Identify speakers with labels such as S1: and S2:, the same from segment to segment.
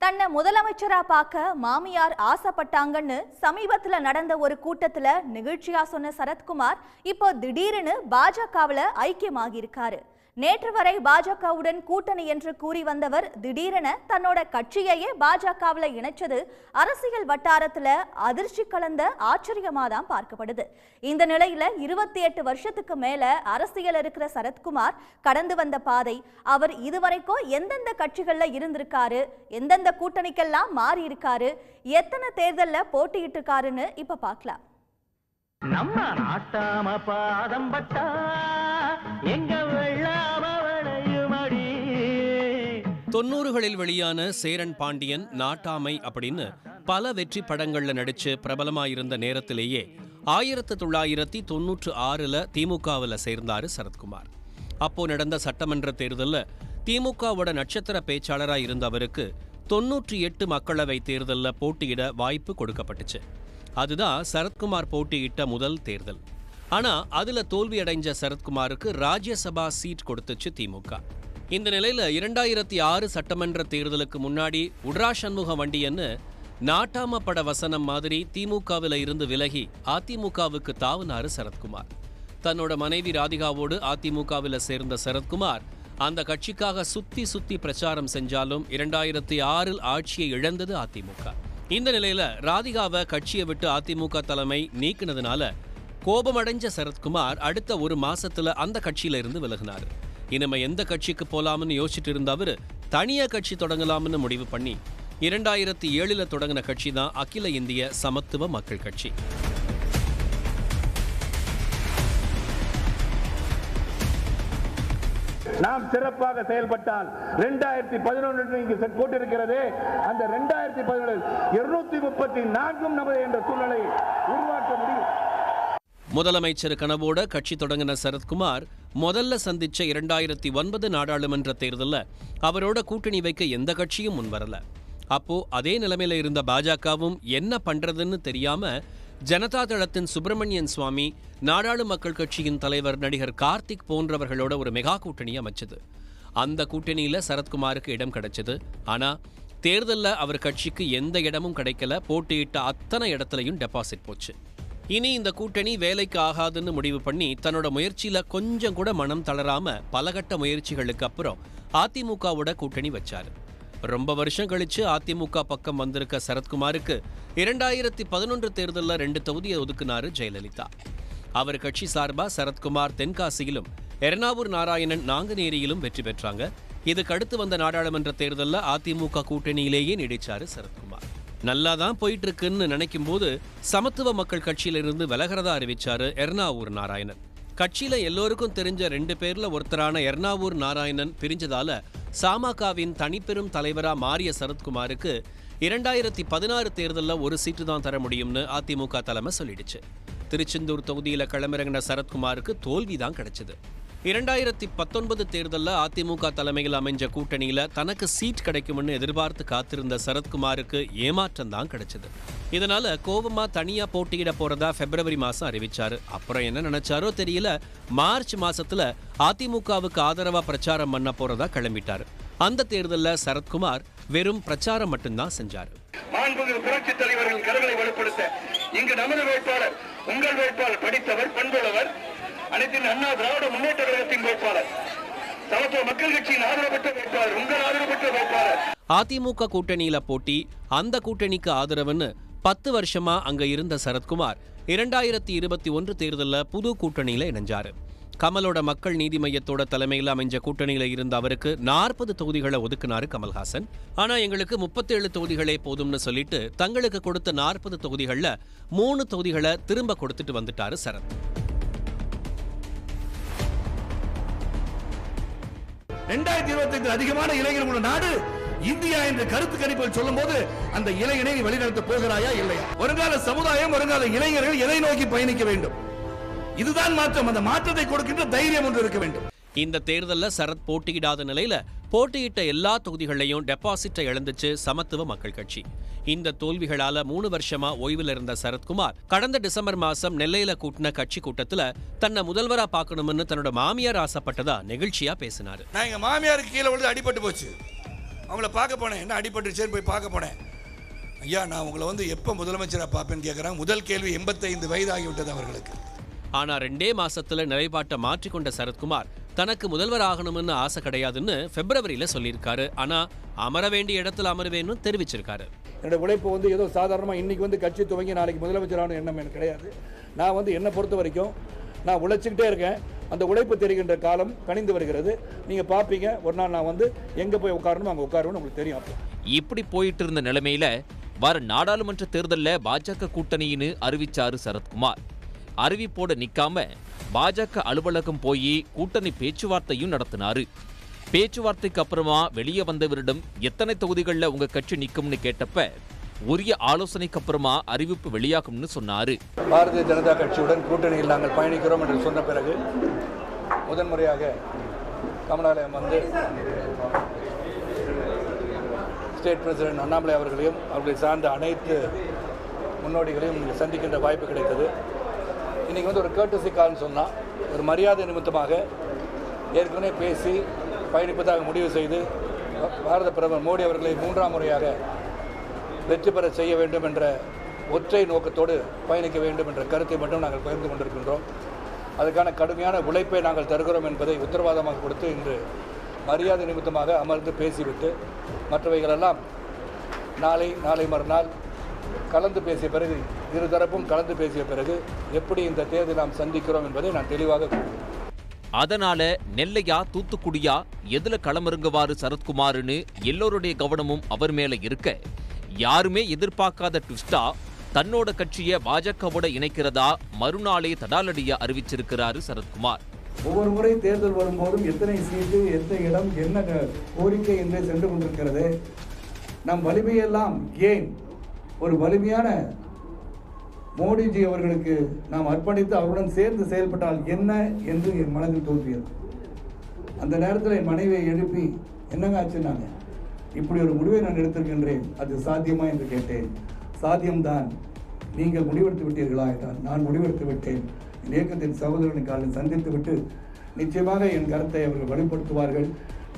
S1: தன்னை முதலமைச்சரா பார்க்க மாமியார் ஆசைப்பட்டாங்கன்னு சமீபத்துல நடந்த ஒரு கூட்டத்துல நிகழ்ச்சியா சொன்ன சரத்குமார் இப்போ திடீர்னு பாஜகவுல ஐக்கியமாகி இருக்காரு. நேற்று வரை பாஜகவுடன் கூட்டணி என்று கூறி வந்தவர் திடீரென தன்னோட கட்சியையே பாஜகவுல இணைச்சது அரசியல் வட்டாரத்துல அதிர்ச்சி கலந்த ஆச்சரியமா தான் பார்க்கப்படுது. இந்த நிலையில 28 வருஷத்துக்கு மேல அரசியல் இருக்கிற சரத்குமார் கடந்து வந்த பாதை, அவர் இதுவரைக்கும் எந்தெந்த கட்சிகள்ல இருந்திருக்காரு, எந்தெந்த கூட்டணிக்கெல்லாம் மாறி இருக்காரு, எத்தனை தேர்தல்ல போட்டியிட்டு இருக்காருன்னு இப்ப பார்க்கலாம்.
S2: நம்ம நாட்டாம பாதம் பட்டா எங்க வெள்ளாம விளையுமடி.
S3: 90களில் வெளியான சேரன் பாண்டியன், நாட்டாமை அப்படின்னு பல வெற்றி படங்கள்ல நடிச்சு பிரபலமாயிருந்த நேரத்திலேயே 1996ல் திமுகவில் சேர்ந்தாரு சரத்குமார். அப்போ நடந்த சட்டமன்ற தேர்தலில் திமுகவோட நட்சத்திர பேச்சாளராக இருந்த அவருக்கு 98 மக்களவை தேர்தலில் போட்டியிட வாய்ப்பு கொடுக்கப்பட்டுச்சு. அதுதான் சரத்குமார் போட்டியிட்ட முதல் தேர்தல். ஆனா அதுல தோல்வி அடைஞ்ச சரத்குமாருக்கு ராஜ்யசபா சீட் கொடுத்துச்சு திமுக. இந்த நிலையில 2006 சட்டமன்ற தேர்தலுக்கு முன்னாடி உட்ரா சண்முக வண்டியன்னு நாட்டாம பட வசனம் மாதிரி திமுகவில் இருந்து விலகி அதிமுகவுக்கு தாவுனாரு சரத்குமார். தன்னோட மனைவி ராதிகாவோடு அதிமுகவில் சேர்ந்த சரத்குமார் அந்த கட்சிக்காக சுத்தி பிரச்சாரம் செஞ்சாலும் 2006 ஆட்சியை இழந்தது அதிமுக. இந்த நிலையில ராதிகாவை கட்சியை விட்டு அதிமுக தலைமை நீக்கினதுனால கோபமடைஞ்ச சரத்குமார் அடுத்த ஒரு மாசத்துல அந்த கட்சியில இருந்து விலகினார். இனிமே எந்த கட்சிக்கு போலாம்னு யோசிச்சுட்டு இருந்த அவரு தனியா கட்சி தொடங்கலாம்னு முடிவு பண்ணி 2007ல் தொடங்கின கட்சி தான் அகில இந்திய சமத்துவ மக்கள் கட்சி.
S4: நாம் சிறப்பாக செயல்பட்டால் 2011 இங்கு போட்டிருக்கிறது. அந்த 2011 234 நமது என்ற சூழ்நிலை உருவாக்க முடியும்.
S3: முதலமைச்சர் கனவோட கட்சி தொடங்கின சரத்குமார் முதல்ல சந்திச்ச 2009 நாடாளுமன்ற தேர்தலில் அவரோட கூட்டணி வைக்க எந்த கட்சியும் முன்வரல. அப்போ அதே நிலைமையில இருந்த பாஜகவும் என்ன பண்றதுன்னு தெரியாம ஜனதா தளத்தின் சுப்பிரமணியன் சுவாமி, நாடாளு மக்கள் கட்சியின் தலைவர் நடிகர் கார்த்திக் போன்றவர்களோட ஒரு மெகா கூட்டணி அமைச்சது. அந்த கூட்டணியில சரத்குமாருக்கு இடம் கிடைச்சது. ஆனா தேர்தலில் அவர் கட்சிக்கு எந்த இடமும் கிடைக்கல. போட்டியிட்ட அத்தனை இடத்துலையும் டெபாசிட் போச்சு. இனி இந்த கூட்டணி வேலைக்கு ஆகாதுன்னு முடிவு பண்ணி தன்னோட முயற்சியில கொஞ்சம் கூட மனம் தளராம பலகட்ட முயற்சிகளுக்கு அப்புறம் அதிமுகவோட கூட்டணி வச்சாரு. ரொம்ப வருஷம் கழிச்சு அதிமுக பக்கம் வந்திருக்க சரத்குமாருக்கு 2011 தேர்தலில் 2 தொகுதியை ஒதுக்குனாரு ஜெயலலிதா. அவர் கட்சி சார்பா சரத்குமார் தென்காசியிலும் எர்ணாவூர் நாராயணன் நாங்குநேரியிலும் வெற்றி பெற்றாங்க. இதுக்கு அடுத்து வந்த நாடாளுமன்ற தேர்தலில் அதிமுக கூட்டணியிலேயே நீடிச்சாரு சரத்குமார். நல்லா தான் போயிட்டு இருக்குன்னு நினைக்கும் போது சமத்துவ மக்கள் கட்சியிலிருந்து விலகிறதா அறிவிச்சாரு எர்ணாவூர் நாராயணன். கட்சியில எல்லோருக்கும் தெரிஞ்ச 2 பேர்ல ஒருத்தரான எர்ணாவூர் நாராயணன் பிரிஞ்சதால சாமகவின் தனிப்பெரும் தலைவரா மாறிய சரத்குமாருக்கு 2016 தேர்தலில் ஒரு சீட்டு தான் தர முடியும்னு அதிமுக தலைமை சொல்லிடுச்சு. திருச்செந்தூர் தொகுதியில களமிறங்கின சரத்குமாருக்கு தோல்விதான் கிடைச்சது. 2019 தேர்தலில் அதிமுக தலைமையில் அமைஞ்ச கூட்டணியில தனக்கு சீட் கிடைக்கும்னு எதிர்பார்த்து காத்திருந்த சரத்குமாருக்கு ஏமாற்றம் தான் கிடைச்சது. இதனால கோபமா தனியா போட்டியிட போறதா பிப்ரவரி மாசம் அறிவிச்சாரு. அப்புறம் என்ன நினைச்சாரோ தெரியல, மார்ச் மாசத்துல அதிமுகவுக்கு ஆதரவா பிரச்சாரம் பண்ண போறதா கிளம்பிட்டாரு. அந்த தேர்தலில் சரத்குமார் வெறும் பிரச்சாரம் மட்டும்தான் செஞ்சாரு.
S4: புரட்சி தலைவர்கள் கருகளை வலுப்படுத்த இங்கு நமது வேட்பாளர், உங்கள் வேட்பாளர் படித்தவர், பண்புள்ளவர், அனைத்து அண்ணா திராவிட முன்னேற்ற கழகத்தின் வேட்பாளர், சமத்துவ மக்கள் கட்சியின் ஆதரவு பெற்ற வேட்பாளர், உங்கள் ஆதரவு பெற்ற வேட்பாளர்.
S3: அதிமுக கூட்டணியில போட்டி, அந்த கூட்டணிக்கு ஆதரவுன்னு 10 வருஷமா அங்க இருந்த சரத்குமார் 2021 தேர்தலில் புது கூட்டணியில இணைஞ்சாரு. கமலோட மக்கள் நீதி மையத்தோட தலைமையில் அமைஞ்ச கூட்டணியில இருந்த அவருக்கு 40 தொகுதிகளை ஒதுக்குனாரு கமல்ஹாசன். ஆனா எங்களுக்கு 37 தொகுதிகளே போதும்னு சொல்லிட்டு தங்களுக்கு கொடுத்த 40 தொகுதிகள்ல 3 தொகுதிகளை திரும்ப கொடுத்துட்டு வந்துட்டாரு சரத்.
S4: 2025 அதிகமான இளைஞர்கள் உள்ள நாடு இந்தியா என்ற கருத்து கணிப்பில் சொல்லும் போது அந்த இளைஞனை வழிநடத்த போகிறாயா இல்லையா? வருங்கால சமுதாயம், வருங்கால இளைஞர்கள் எதை நோக்கி பயணிக்க வேண்டும்?
S5: இதுதான் மாற்றம். அந்த மாற்றத்தை கொடுக்கின்ற தைரியம் ஒன்று இருக்க வேண்டும்.
S3: இந்த தேர்தலில் சரத் போட்டியிடாத நிலையில போட்டியிட்ட எல்லா தொகுதிகளையும் டெபாசிட்டை இழந்துச்சு சமத்துவ மக்கள் கட்சி. இந்த தோல்விகளால 3 வருஷமா ஓய்வில் இருந்த சரத்குமார் கடந்த டிசம்பர் மாசம் நெல்லையில கூட்டின கட்சி கூட்டத்துல தன்னை முதல்வரா பார்க்கணும்னு தன்னோட மாமியார் ஆசைப்பட்டதா நெகிழ்ச்சியா பேசினாரு.
S5: நான் எங்க மாமியாருக்கு கீழே விழுந்து அடிபட்டு போச்சு. அவங்கள பார்க்க போனேன். என்ன அடிபட்டுச்சேன்னு போய் பார்க்க போனேன். ஐயா, நான் உங்களை எப்போ முதலமைச்சராக பார்ப்பேன்னு கேட்குறாங்க. முதல் கேள்வி 85 வயது ஆகிவிட்டது அவர்களுக்கு.
S3: ஆனா 2 மாசத்துல நிலைப்பாட்டை மாற்றிக்கொண்ட சரத்குமார் தனக்கு முதல்வர் ஆகணும்னு ஆசை கிடையாதுன்னு பிப்ரவரியில சொல்லியிருக்காரு. ஆனா அமர வேண்டிய இடத்துல அமருவேன்னு தெரிவிச்சிருக்காரு.
S6: என்னோட உழைப்பு ஏதோ சாதாரணமாக இன்னைக்கு கட்சி துவங்கி நாளைக்கு முதலமைச்சரான எண்ணம் எனக்கு கிடையாது. நான் என்னை பொறுத்த வரைக்கும் நான் உழைச்சிக்கிட்டே இருக்கேன். அந்த உழைப்பு தெரிகின்ற காலம் கணிந்து வருகிறது. நீங்க பார்ப்பீங்க, ஒரு நாள் நான் எங்க போய் உட்காரணும் அங்கே உட்காருன்னு உங்களுக்கு தெரியும். அப்போ
S7: இப்படி போயிட்டு இருந்த நிலைமையில வர நாடாளுமன்ற தேர்தலில் பாஜக கூட்டணின்னு அறிவிச்சாரு சரத்குமார். அறிவிப்போட நிக்காம பாஜக அலுவலகம் போய் கூட்டணி பேச்சுவார்த்தையும் நடத்தினாரு. பேச்சுவார்த்தைக்கு அப்புறமா வெளியே வந்தவரிடம் எத்தனை தொகுதிகளில் உங்க கட்சி நிக்கும்னு கேட்டப்ப உரிய ஆலோசனைக்கு அப்புறமா அறிவிப்பு வெளியாகும்னு சொன்னாரு.
S6: பாரதிய ஜனதா கட்சியுடன் கூட்டணியில் நாங்கள் பயணிக்கிறோம் என்று சொன்ன பிறகு முதன்முறையாக கமலாலயம் ஸ்டேட் பிரசிடென்ட் அண்ணாமலை அவர்களையும் அவர்களை சார்ந்த அனைத்து முன்னோடிகளையும் சந்திக்கின்ற வாய்ப்பு கிடைத்தது. இன்றைக்கி ஒரு கேர்டசி கால்னு சொன்னால் ஒரு மரியாதை நிமித்தமாக ஏற்கனவே பேசி பயணிப்பதாக முடிவு செய்து பாரத பிரதமர் மோடி அவர்களை 3ஆம் முறையாக வெற்றி பெற செய்ய வேண்டும் என்ற ஒற்றை நோக்கத்தோடு பயணிக்க வேண்டும் என்ற கருத்தை மட்டும் நாங்கள் பகிர்ந்து கொண்டிருக்கின்றோம். அதுக்கான கடுமையான உழைப்பை நாங்கள் தருகிறோம் என்பதை உத்தரவாதமாக கொடுத்து இன்று மரியாதை நிமித்தமாக அமர்ந்து பேசிவிட்டு மற்றவைகளெல்லாம் நாளை மறுநாள் கலந்து பேசிய பிறகு இருதரப்பும் கலந்து பேசிய பிறகு எப்படி இந்த தேர்தலை நாம் சந்திக்கிறோம் என்பதை நான் தெளிவாக கூறுவேன்.
S7: அதனால நெல்லையா தூத்துக்குடியா எதுல களமிறங்குவாரு சரத்குமார்னு எல்லோருடைய கவனமும் அவர் மேல இருக்க, யாருமே எதிர்பார்க்காத ட்விஸ்டா தன்னோட கட்சியை பாஜகவோட இணைக்கிறதா மறுநாளே தடாலடியா அறிவிச்சிருக்கிறாரு சரத்குமார்.
S6: ஒவ்வொரு முறை தேர்தல் வரும்போதும் எத்தனை சீட்டு, எத்தனை இடம், என்ன கோரிக்கை என்று சென்று கொண்டிருக்கிறது. நம் வலிமையெல்லாம் ஏன் ஒரு வலிமையான மோடிஜி அவர்களுக்கு நாம் அர்ப்பணித்து அவருடன் சேர்ந்து செயல்பட்டால் என்ன என்று என் மனதில் தோன்றியது. அந்த நேரத்தில் என் மனைவியை எழுப்பி என்னங்க ஆச்சுன்னாங்க. இப்படி ஒரு முடிவை நான் எடுத்திருக்கின்றேன், அது சாத்தியமா என்று கேட்டேன். சாத்தியம்தான். நீங்கள் முடிவெடுத்து விட்டீர்களா என்றால் நான் முடிவெடுத்து விட்டேன். என் இயக்கத்தின் சகோதரனை காலையில் சந்தித்து விட்டு நிச்சயமாக என் கருத்தை அவர்கள் வெளிப்படுத்துவார்கள்,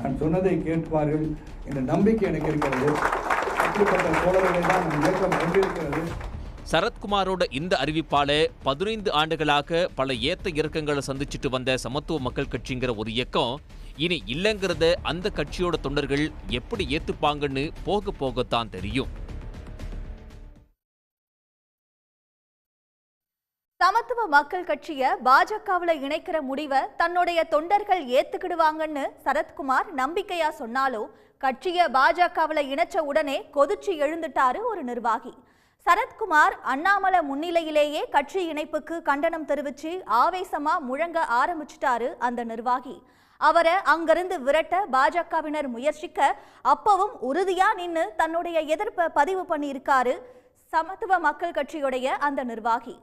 S6: நான் சொன்னதை கேட்பார்கள் என்ற நம்பிக்கை எனக்கு இருக்கிறது. அப்படிப்பட்ட தோழர்களை தான் நம் இயக்கம் கொண்டிருக்கிறது.
S7: சரத்குமாரோட இந்த அறிவிப்பால 15 ஆண்டுகளாக பல ஏத்த இறக்கங்களை சந்திச்சுட்டு வந்த சமத்துவ மக்கள் கட்சிங்கிற ஒரு இயக்கம் இனி இல்லைங்கிறத அந்த கட்சியோட தொண்டர்கள் எப்படி ஏத்துப்பாங்கன்னு போக போகத்தான் தெரியும்.
S1: சமத்துவ மக்கள் கட்சிய பாஜகவுல இணைக்கிற முடிவை தன்னுடைய தொண்டர்கள் ஏத்துக்கிடுவாங்கன்னு சரத்குமார் நம்பிக்கையா சொன்னாலும் கட்சிய பாஜகவுல இணைச்ச உடனே கொதிச்சு எழுந்துட்டாரு ஒரு நிர்வாகி. சரத்குமார் அண்ணாமலை முன்னிலையிலேயே கட்சி இணைப்புக்கு கண்டனம் தெரிவிச்சு ஆவேசமா முழங்க ஆரம்பிச்சிட்டாரு அந்த நிர்வாகி. அவரை அங்கிருந்து விரட்ட பாஜகவினர் முயற்சிக்க அப்பவும் உறுதியா நின்னு தன்னுடைய எதிர்ப்பை பதிவு பண்ணியிருக்காரு சமத்துவ மக்கள் கட்சியுடைய அந்த நிர்வாகி.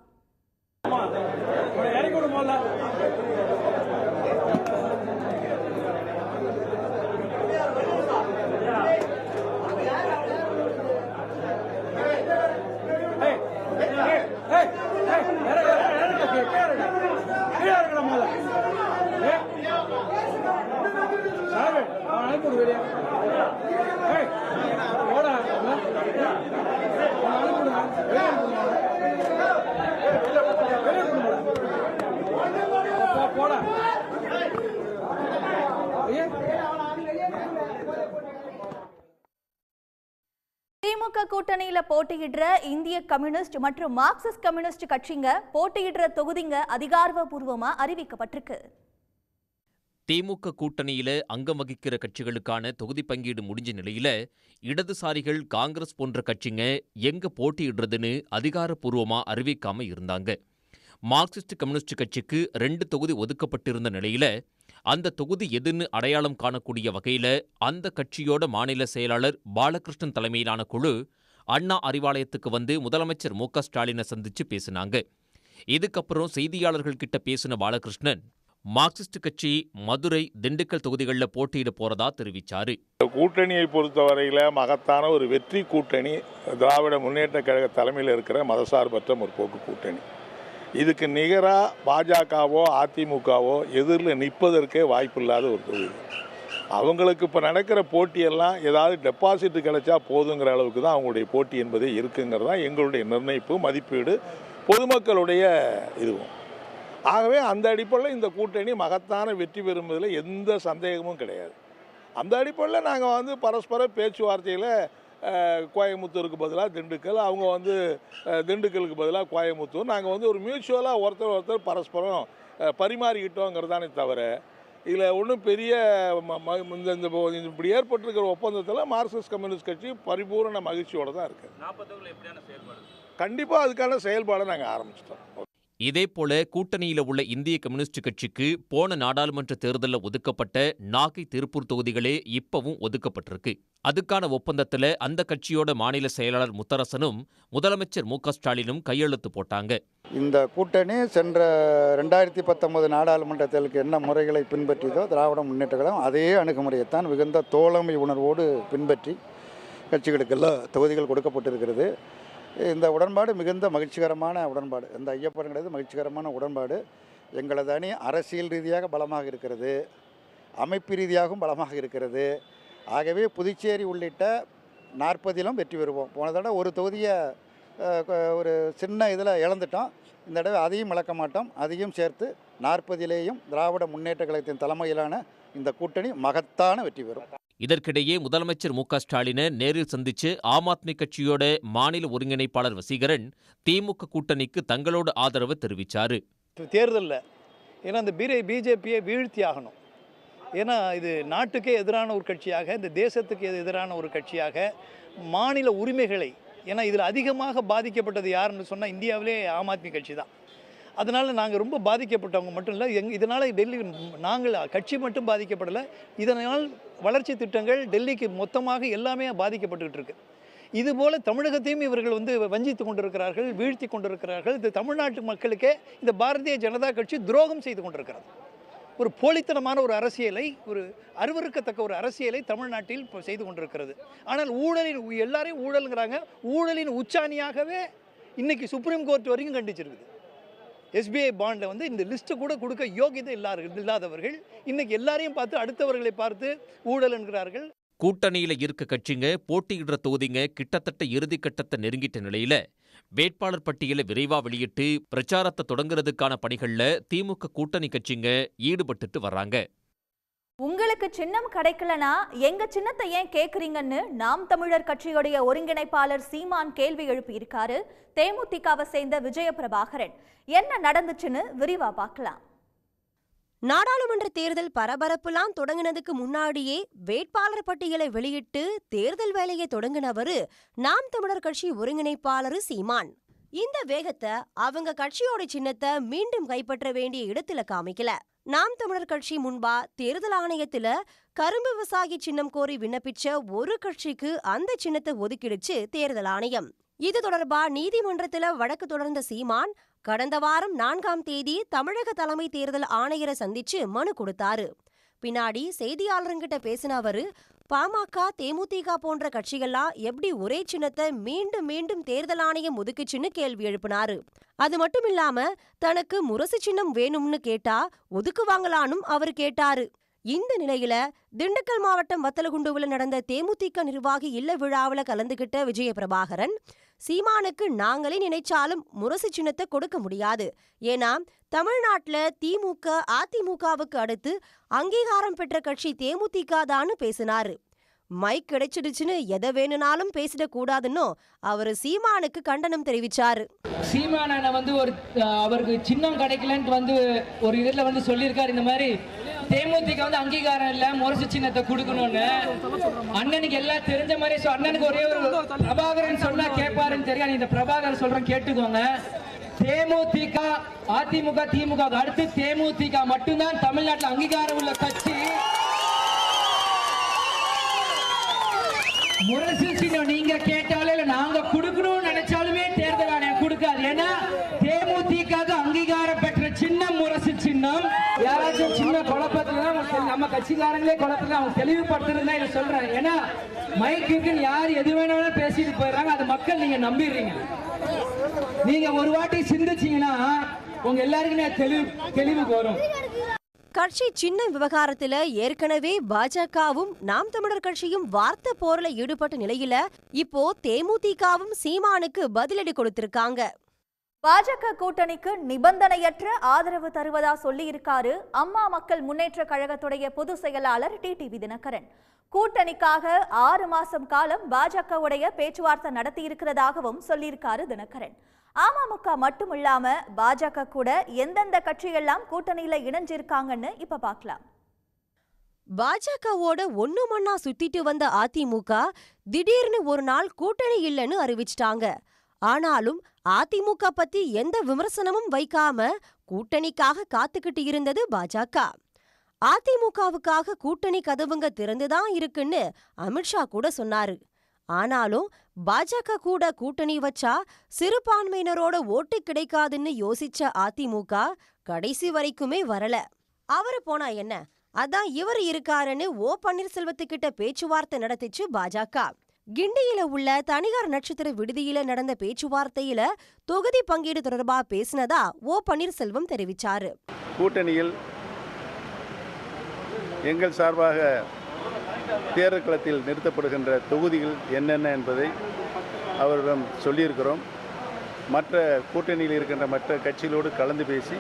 S1: திமுக கூட்டணியில போட்டியிடுற இந்திய கம்யூனிஸ்ட் மற்றும் மார்க்சிஸ்ட் கம்யூனிஸ்ட் கட்சிங்க போட்டியிடுற தொகுதிங்க அதிகாரப்பூர்வமா அறிவிக்கப்பட்டிருக்கு.
S7: திமுக கூட்டணியில அங்கம் வகிக்கிற கட்சிகளுக்கான தொகுதி பங்கீடு முடிஞ்ச நிலையில இடதுசாரிகள் காங்கிரஸ் போன்ற கட்சிங்க எங்க போட்டியிடுறதுன்னு அதிகாரப்பூர்வமா அறிவிக்காம இருந்தாங்க. மார்க்சிஸ்ட் கம்யூனிஸ்ட் கட்சிக்கு 2 தொகுதி ஒதுக்கப்பட்டிருந்த நிலையில அந்த தொகுதி எதுன்னு அடையாளம் காணக்கூடிய வகையில அந்த கட்சியோட மாநில செயலாளர் பாலகிருஷ்ணன் தலைமையிலான குழு அண்ணா அறிவாலயத்துக்கு வந்து முதலமைச்சர் மு.க. ஸ்டாலினை சந்திச்சு பேசினாங்க. இதுக்கப்புறம் செய்தியாளர்கள் கிட்ட பேசின பாலகிருஷ்ணன் மார்க்சிஸ்ட் கட்சி மதுரை, திண்டுக்கல் தொகுதிகளில் போட்டியிட போறதா தெரிவிச்சாரு.
S8: கூட்டணியை பொறுத்தவரையில மகத்தான ஒரு வெற்றி கூட்டணி திராவிட முன்னேற்ற கழக தலைமையில் இருக்கிற மதசார்பற்ற முற்போக்கு கூட்டணி. இதுக்கு நிகராக பாஜகவோ அதிமுகவோ எதிரில் நிற்பதற்கே வாய்ப்பில்லாத ஒரு தொகுதி. அவங்களுக்கு இப்போ நடக்கிற போட்டியெல்லாம் ஏதாவது டெபாசிட் கிடைச்சா போதுங்கிற அளவுக்கு தான் அவங்களுடைய போட்டி என்பதே இருக்குங்கிறது தான் எங்களுடைய நிர்ணயிப்பு, மதிப்பீடு, பொதுமக்களுடைய இதுவும். ஆகவே அந்த அடிப்படையில் இந்த கூட்டணி மகத்தான வெற்றி பெறுவதில் எந்த சந்தேகமும் கிடையாது. அந்த அடிப்படையில் நாங்கள் பரஸ்பர பேச்சுவார்த்தையில் கோயமுத்தூருக்கு பதிலாக திண்டுக்கல், அவங்க திண்டுக்கலுக்கு பதிலாக கோயமுத்தூர், நாங்கள் ஒரு மியூச்சுவலாக ஒருத்தர் பரஸ்பரம் பரிமாறிக்கிட்டோங்கிறது தானே தவிர இதில் ஒன்றும் பெரிய இப்படி ஏற்பட்டிருக்கிற ஒப்பந்தத்தில் மார்க்சிஸ்ட் கம்யூனிஸ்ட் கட்சி பரிபூர்ண மகிழ்ச்சியோடு தான் இருக்குது. கண்டிப்பாக அதுக்கான செயல்பாடை நாங்கள் ஆரம்பிச்சிட்டோம்.
S7: இதேபோல கூட்டணியில உள்ள இந்திய கம்யூனிஸ்ட் கட்சிக்கு போன நாடாளுமன்ற தேர்தலில் ஒதுக்கப்பட்ட நாகை, திருப்பூர் தொகுதிகளே இப்பவும் ஒதுக்கப்பட்டிருக்கு. அதுக்கான ஒப்பந்தத்துல அந்த கட்சியோட மாநில செயலாளர் முத்தரசனும் முதலமைச்சர் மு க ஸ்டாலினும் கையெழுத்து போட்டாங்க.
S9: இந்த கூட்டணி சென்ற 2019 நாடாளுமன்ற தேர்தலுக்கு என்ன முறைகளை பின்பற்றியதோ திராவிட முன்னேற்ற கழகம் அதே அணுகுமுறையைத்தான் மிகுந்த தோழமை உணர்வோடு பின்பற்றி கட்சிகளுக்கெல்லாம் தொகுதிகள் கொடுக்கப்பட்டிருக்கிறது. இந்த உடன்பாடு மிகுந்த மகிழ்ச்சிகரமான உடன்பாடு, எந்த ஐயப்பாடும் கிடையாது, மகிழ்ச்சிகரமான உடன்பாடு. எங்களது அணி அரசியல் ரீதியாக பலமாக இருக்கிறது, அமைப்பு ரீதியாகவும் பலமாக இருக்கிறது. ஆகவே புதுச்சேரி உள்ளிட்ட 40 வெற்றி பெறுவோம். போன தடவை ஒரு தொகுதியை ஒரு சின்ன இதில் இழந்துட்டோம். இந்த தடவை அதையும் இழக்க மாட்டோம். அதையும் சேர்த்து 40 திராவிட முன்னேற்ற கழகத்தின் தலைமையிலான இந்த கூட்டணி மகத்தான வெற்றி பெறும்.
S7: இதற்கிடையே முதலமைச்சர் மு க ஸ்டாலினை நேரில் சந்திச்சு ஆம் ஆத்மி கட்சியோட மாநில ஒருங்கிணைப்பாளர் வசீகரன் திமுக கூட்டணிக்கு தங்களோட ஆதரவை தெரிவிச்சாரு.
S10: தேர்தலில் ஏன்னா இந்த பிஜேபியை வீழ்த்தி ஆகணும். ஏன்னா இது நாட்டுக்கே எதிரான ஒரு கட்சியாக, இந்த தேசத்துக்கு எதிரான ஒரு கட்சியாக, மாநில உரிமைகளை, ஏன்னா இதில் அதிகமாக பாதிக்கப்பட்டது யாருன்னு சொன்னால் இந்தியாவிலே ஆம் ஆத்மி கட்சி தான். அதனால் நாங்கள் ரொம்ப பாதிக்கப்பட்டவங்க மட்டும் இல்லை, இதனால் டெல்லி நாங்கள் கட்சி மட்டும் பாதிக்கப்படலை, இதனால் வளர்ச்சி திட்டங்கள் டெல்லிக்கு மொத்தமாக எல்லாமே பாதிக்கப்பட்டுக்கிட்டு இருக்கு. இதுபோல் தமிழகத்தையும் இவர்கள் வஞ்சித்து கொண்டிருக்கிறார்கள், வீழ்த்தி கொண்டிருக்கிறார்கள். இது தமிழ்நாட்டு மக்களுக்கே இந்த பாரதிய ஜனதா கட்சி துரோகம் செய்து கொண்டிருக்கிறது. ஒரு போலித்தனமான ஒரு அரசியலை, ஒரு அருவருக்கத்தக்க ஒரு அரசியலை தமிழ்நாட்டில் செய்து கொண்டிருக்கிறது. ஆனால் ஊழலின் எல்லாரையும் ஊழலுங்கிறாங்க, ஊழலின் உச்சாணியாகவே இன்னைக்கு சுப்ரீம் கோர்ட் வரைக்கும் கண்டிச்சிருக்குது. எஸ்பிஐ பாண்டில் இந்த லிஸ்ட்டு கூட கொடுக்க யோகியதை இல்லாதவர்கள் இன்னைக்கு எல்லாரையும் பார்த்து அடுத்தவர்களை பார்த்து ஊழல் என்கிறார்கள்.
S7: கூட்டணியில இருக்க கட்சிங்க போட்டியிடுற தொகுதிங்க கிட்டத்தட்ட இறுதி கட்டத்தை நெருங்கிட்ட நிலையில வேட்பாளர் பட்டியலை விரைவா வெளியிட்டு பிரச்சாரத்தை தொடங்குறதுக்கான பணிகள்ல திமுக கூட்டணி கட்சிங்க ஈடுபட்டுட்டு வர்றாங்க.
S1: உங்களுக்கு சின்னம் கிடைக்கலனா எங்க சின்னத்தை ஏன் கேக்குறீங்கன்னு நாம் தமிழர் கட்சியுடைய ஒருங்கிணைப்பாளர் சீமான் கேள்வி எழுப்பியிருக்காரு. தேமுதிகவை சேர்ந்த விஜயபிரபாகரன். என்ன நடந்துச்சுன்னு விரிவா பார்க்கலாம்.
S11: நாடாளுமன்ற தேர்தல் பரபரப்புலாம் தொடங்கினதுக்கு முன்னாடியே வேட்பாளர் பட்டியலை வெளியிட்டு தேர்தல் வேலையை தொடங்கினவரு நாம் தமிழர் கட்சி ஒருங்கிணைப்பாளர் சீமான். இந்த வேகத்தை அவங்க கட்சியோட சின்னத்தை மீண்டும் கைப்பற்ற வேண்டிய இடத்துல காமிக்கல. நாம் தமிழர் கட்சி முன்பா தேர்தல் ஆணையத்துல கரும்பு விவசாயி சின்னம் கோரி விண்ணப்பிச்ச ஒரு கட்சிக்கு அந்த சின்னத்தை ஒதுக்கிடுச்சு தேர்தல் ஆணையம். இது தொடர்பா நீதிமன்றத்துல வழக்கு தொடர்ந்த சீமான் கடந்த வாரம் 4ஆம் தேதி தமிழக தலைமை தேர்தல் ஆணையரை சந்திச்சு மனு கொடுத்தாரு. பின்னாடி செய்தியாளர்கிட்ட பேசின அவரு பாமக, தேமுதிக போன்ற கட்சிகள்லாம் எப்படி ஒரே சின்னத்தை மீண்டும் மீண்டும் தேர்தல் ஆணையம் ஒதுக்குச்சுன்னு கேள்வி எழுப்பினாரு. அது மட்டும் இல்லாம தனக்கு முரசு சின்னம் வேணும்னு கேட்டா ஒதுக்குவாங்களானும் அவரு கேட்டாரு. இந்த நிலையில திண்டுக்கல் மாவட்டம் வத்தலகுண்டுவில் நடந்த தேமுதிக நிர்வாகி இல்ல விழாவில கலந்துகிட்ட விஜயபிரபாகரன் சீமானுக்கு நாங்களே நினைச்சாலும் முரசு சின்னத்தை கொடுக்க முடியாது, ஏன்னா தமிழ்நாட்டுல திமுக அதிமுகவுக்கு அடுத்து அங்கீகாரம் பெற்ற கட்சி தேமுதிக தான்னு பேசினாரு. மைக் கிடைச்சிடுச்சுன்னு எதை வேணும்னாலும் பேசிடக்கூடாதுன்னு அவரு சீமானுக்கு கண்டனம் தெரிவிச்சாரு.
S12: சீமான அவருக்கு சின்னம் கிடைக்கலன்னு ஒரு இதுல சொல்லியிருக்காரு, இந்த மாதிரி தேமுதிக அங்கீகாரம் இல்ல முரசு சின்னத்தை கொடுக்கணும்னு. அண்ணனுக்கு எல்லாம் தெரிஞ்ச மாதிரி அண்ணனுக்கு ஒரே ஒரு பிரபாகரன் சொன்னா கேட்பாருன்னு தெரியாது. இந்த பிரபாகரன் சொல்றேன் கேட்டுக்கோங்க. தேமுதிக அதிமுக திமுக அடுத்து தேமுதிக மட்டும்தான் தமிழ்நாட்டில் அங்கீகாரம் உள்ள கட்சி. முரசு சின்னம் நீங்க கேட்டாலே நாங்க கொடுக்கணும்னு நினைச்சாலுமே தேர்தல் ஆணையம் கொடுக்காது. ஏன்னா தேமுதிக சொல்லணும். யாராச்சும் சின்ன குழப்பத்துல நம்ம கட்சிக்காரங்களே குழப்பத்துல அவங்க தெளிவுபடுத்துறதுதான் இதை சொல்றேன். ஏன்னா மைக்குக்கு யார் எது வேணாலும் பேசிட்டு போயிடுறாங்க. அது மக்கள் நீங்க நம்பிடுறீங்க. நீங்க ஒரு வாட்டி சிந்திச்சீங்கன்னா உங்க எல்லாருக்குமே தெளிவுக்கு வரும்.
S11: கட்சி சின்ன விவகாரத்துல ஏற்கனவே பாஜகவும் நாம் தமிழர் கட்சியும் வார்த்தை போர்ல ஈடுபட்ட நிலையில இப்போ தேமுதிகவும் சீமானுக்கு பதிலடி கொடுத்திருக்காங்க.
S1: பாஜக கூட்டணிக்கு நிபந்தனையற்ற ஆதரவு தருவதா சொல்லியிருக்காரு அம்மா மக்கள் முன்னேற்ற கழகத்துடைய பொதுச் செயலாளர் டிடிவி தினகரன். கூட்டணிக்காக 6 மாசம் காலம் பாஜகவுடைய பேச்சுவார்த்தை நடத்தி இருக்கிறதாகவும் சொல்லியிருக்காரு தினகரன். அமமுக மட்டுமில்லாம பாஜக கூட எந்தெந்த கட்சியெல்லாம் கூட்டணியில இணைஞ்சிருக்காங்கன்னு இப்ப பார்க்கலாம்.
S11: பாஜகவோட ஒண்ணு மண்ணா சுத்திட்டு வந்த அதிமுக திடீர்னு ஒரு நாள் கூட்டணி இல்லைன்னு அறிவிச்சிட்டாங்க. ஆனாலும் அதிமுக பத்தி எந்த விமர்சனமும் வைக்காம கூட்டணிக்காக காத்துக்கிட்டு இருந்தது பாஜக. அதிமுகவுக்காக கூட்டணி கதவுங்க திறந்துதான் இருக்குன்னு அமித்ஷா கூட சொன்னாரு. ஆனாலும் பாஜக கூட கூட்டணி வச்சா சிறுபான்மையினரோட ஓட்டு கிடைக்காதுன்னு யோசிச்ச அதிமுக கடைசி வரைக்குமே வரல. அவரு போனா என்ன, அதான் இவர் இருக்காருன்னு ஓ பன்னீர்செல்வத்துக்கிட்ட பேச்சுவார்த்தை நடத்திச்சு பாஜக. கிண்டியில உள்ள தனியார் நட்சத்திர விடுதியில நடந்த பேச்சுவார்த்தையில தொகுதி பங்கீடு தொடர்பா பேசினதா ஓ பன்னீர்செல்வம் தெரிவிச்சாரு.
S13: கூட்டணியில் எங்கள் சார்பாக தேர்தல் களத்தில் நிறுத்தப்படுகின்ற தொகுதிகள் என்னென்ன என்பதை அவரிடம் சொல்லியிருக்கிறோம். மற்ற கூட்டணியில் இருக்கின்ற மற்ற கட்சிகளோடு கலந்து பேசி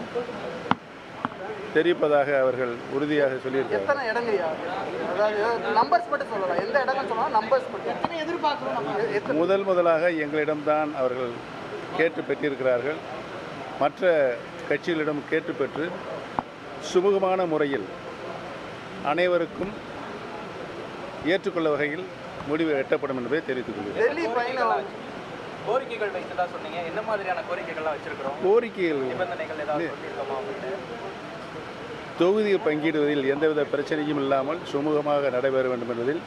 S13: தெரிவிப்பதாக அவர்கள் உறுதியாக சொல்லியிருக்கிறார்கள். முதலாக எங்களிடம்தான் அவர்கள் கேட்டு பெற்றிருக்கிறார்கள். மற்ற கட்சிகளிடம் கேட்டு பெற்று சுமூகமான முறையில் அனைவருக்கும் ஏற்றுக்கொள்ள வகையில் முடிவு எட்டப்படும் என்பதை தெரிவித்துக் கொள்கிறேன்.
S2: கோரிக்கைகள் வைத்ததா சொன்னீங்க. என்ன மாதிரியான கோரிக்கைகள்லாம் வச்சிருக்கிறோம்?
S13: கோரிக்கைகள் தொகுதி பங்கீடுவதில் எந்தவித பிரச்சனையும் இல்லாமல் சுமூகமாக நடைபெற வேண்டும் என்பதில்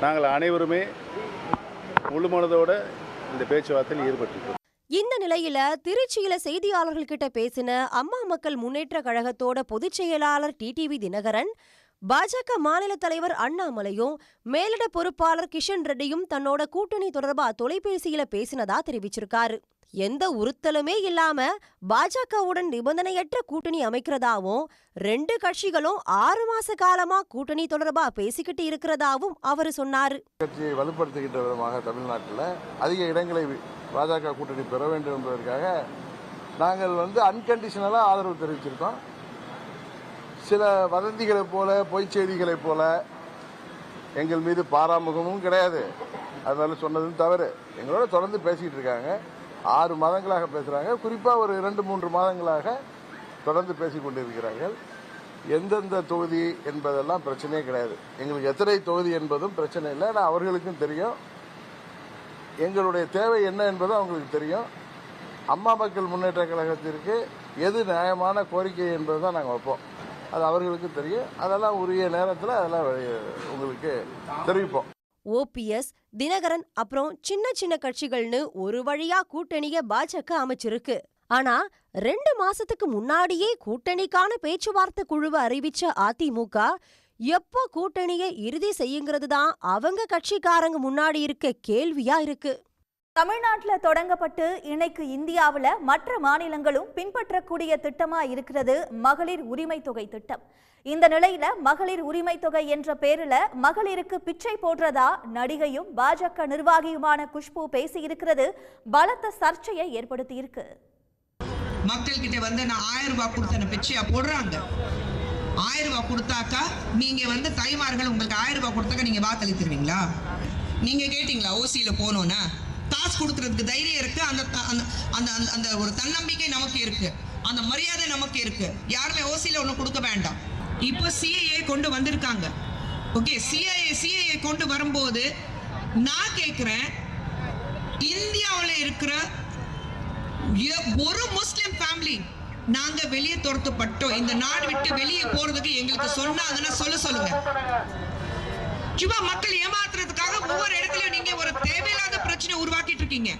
S13: நாங்கள் அனைவருமே முழுமனதோடு இந்த பேச்சுவார்த்தையில் ஈடுபட்டிருக்கிறோம்.
S11: இந்த நிலையில திருச்சியில செய்தியாளர்கள்கிட்ட பேசின அம்மா மக்கள் முன்னேற்ற கழகத்தோட பொதுச் செயலாளர் டிடிவி தினகரன், பாஜக மாநில தலைவர் அண்ணாமலையும் மேலிட பொறுப்பாளர் கிஷன் ரெட்டியும் தன்னோட கூட்டணி தொடர்பா தொலைபேசியில பேசினதா தெரிவிச்சிருக்காரு. எந்த உறுத்தலுமே இல்லாம பாஜகவுடன் நிபந்தனையற்ற கூட்டணி அமைக்கிறதாவும் 2 கட்சிகளும் 6 மாச காலமா கூட்டணி தொடர்பா பேசிக்கிட்டு இருக்கிறதாவும் அவரு சொன்னாரு.
S14: கட்சியை வலுப்படுத்துகின்ற விதமாக தமிழ்நாட்டில் அதிக இடங்களை பாஜக கூட்டணி பெற வேண்டும் என்பதற்காக நாங்கள் அன்கண்டிஷனலா ஆதரவு தெரிவிச்சிருக்கோம். சில வதந்திகளைப் போல பொய்ச் செய்திகளைப் போல எங்கள் மீது பாராமுகமும் கிடையாது. அதனால சொன்னதும் தவறு. எங்களோட தொடர்ந்து பேசிக்கிட்டு இருக்காங்க. 6 மாதங்களாக பேசுகிறாங்க. குறிப்பாக ஒரு 2-3 மாதங்களாக தொடர்ந்து பேசிக் கொண்டிருக்கிறார்கள். எந்தெந்த தொகுதி என்பதெல்லாம் பிரச்சனையே கிடையாது. எங்களுக்கு எத்தனை தொகுதி என்பதும் பிரச்சனை இல்லை. ஆனால் அவர்களுக்கும் தெரியும் எங்களுடைய தேவை என்ன என்பதும் அவங்களுக்கு தெரியும். அம்மா மக்கள் முன்னேற்ற கழகத்திற்கு எது நியாயமான கோரிக்கை என்பது தான் நாங்கள் வைப்போம். அது அவர்களுக்கு தெரியும். அதெல்லாம் உரிய நேரத்தில் அதெல்லாம் உங்களுக்கு தெரிவிப்போம்.
S11: ஓபிஎஸ், தினகரன் அப்புறம் சின்ன சின்ன கட்சிகள்னு ஒரு வழியா கூட்டணிய பாஜக அமைச்சிருக்கு. ஆனா 2 மாசத்துக்கு முன்னாடியே கூட்டணிக்கான பேச்சுவார்த்தை குழுவை அறிவிச்ச அதிமுக எப்போ கூட்டணியை இறுதி செய்யுங்கிறது தான் அவங்க கட்சிக்காரங்க முன்னாடி இருக்க கேள்வியா இருக்கு.
S1: தமிழ்நாட்டுல தொடங்கப்பட்டு இன்னைக்கு இந்தியாவுல மற்ற மாநிலங்களும் பின்பற்றக்கூடிய திட்டமா இருக்கிறது மகளிர் உரிமை தொகை திட்டம். இந்த நிலையில மகளிர் உரிமை தொகை என்ற பேரில மகளிருக்கு பிச்சை போடுறதா நடிகையும் பாஜக நிர்வாகியுமான குஷ்பு பேசி இருக்கிறது பலத்த சர்ச்சையை ஏற்படுத்தி இருக்கு.
S15: மக்கள் கிட்ட நான் 1000 ரூபாய் கொடுத்த பிச்சையா போடுறாங்க. 1000 ரூபாய் கொடுத்தாக்கா நீங்க தாய்மார்கள் உங்களுக்கு 1000 ரூபாய் கொடுத்தாக்கா நீங்க வாக்களித்துருவீங்களா? நீங்க கேட்டீங்களா ஓசியில போனோன்னா காசு கொடுக்கறதுக்கு தைரியம் இருக்கு. அந்த ஒரு தன்னம்பிக்கை நமக்கு இருக்கு. அந்த மரியாதை நமக்கு இருக்கு. யாருமே ஓசியில ஒண்ணு கொடுக்க வேண்டாம். இப்போ சிஏஏ கொண்டு வந்திருக்காங்க. ஓகே, சிஏஏ கொண்டு வரும்போது நான் கேட்கிறேன், இந்தியாவில் இருக்கிற ஒரு முஸ்லிம் ஃபேமிலி நாங்க வெளியே துரத்தப்பட்டோம், இந்த நாடு விட்டு வெளியே போறதுக்கு எங்களுக்கு சொன்னாங்கன்னா சொல்லுங்க. சும்மா மக்கள் ஏமாத்துறதுக்காக ஒவ்வொரு இடத்துலயும் நீங்க ஒரு தேவையில்லாத பிரச்சனை உருவாக்கிட்டு இருக்கீங்க.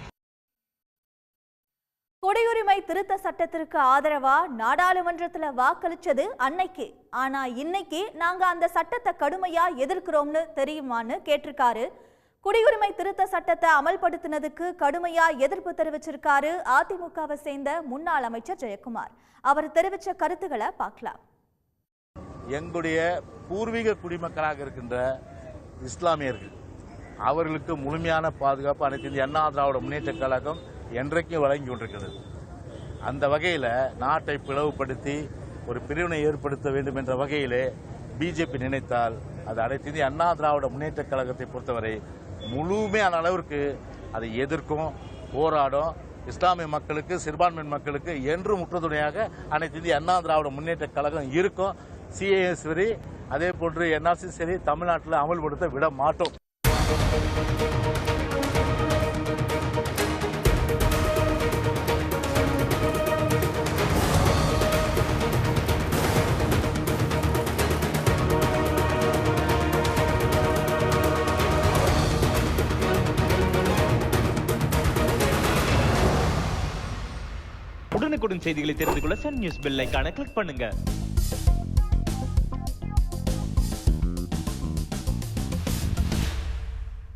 S1: குடியுரிமை திருத்த சட்டத்திற்கு ஆதரவா நாடாளுமன்றத்துல வாக்களிச்சது அன்னைக்கு. ஆனா இன்னைக்கு நாங்க அந்த சட்டத்தை கடுமையா எதிர்க்கிறோம்னு தெரியுமான்னு கேட்டிருக்காரு. குடியுரிமை திருத்த சட்டத்தை அமல்படுத்தினதுக்கு கடுமையா எதிர்ப்பு தெரிவிச்சிருக்காரு அதிமுகவை சேர்ந்த முன்னாள் அமைச்சர் ஜெயக்குமார். அவர் தெரிவிச்ச கருத்துக்களை பார்க்கலாம்.
S16: எங்களுடைய பூர்வீக குடிமக்களாக இருக்கின்ற இஸ்லாமியர்கள் அவர்களுக்கு முழுமையான பாதுகாப்பு அனைத்து இந்திய அண்ணா திராவிட முன்னேற்ற கழகம் என்றைக்கும் வழங்கி கொண்டிருக்கிறது. அந்த வகையில் நாட்டை பிளவுபடுத்தி ஒரு பிரிவினை ஏற்படுத்த வேண்டும் என்ற வகையிலே பிஜேபி நினைத்தால் அது அனைத்து இந்திய அண்ணா திராவிட முன்னேற்ற கழகத்தை பொறுத்தவரை முழுமையான அளவிற்கு அதை எதிர்க்கும், போராடும். இஸ்லாமிய மக்களுக்கு, சிறுபான்மை மக்களுக்கு என்று முற்றுதுணையாக அனைத்து இந்திய அண்ணா திராவிட முன்னேற்ற கழகம் இருக்கும். சிஏஎஸ் சரி, அதே போன்று என்ஆர்சி சரி தமிழ்நாட்டில் அமல்படுத்த விட மாட்டோம்.
S17: உடனுக்குடன் செய்திகளை தெரிந்து கொள்ள சன் நியூஸ் பெல் ஐகானை கிளிக் பண்ணுங்க.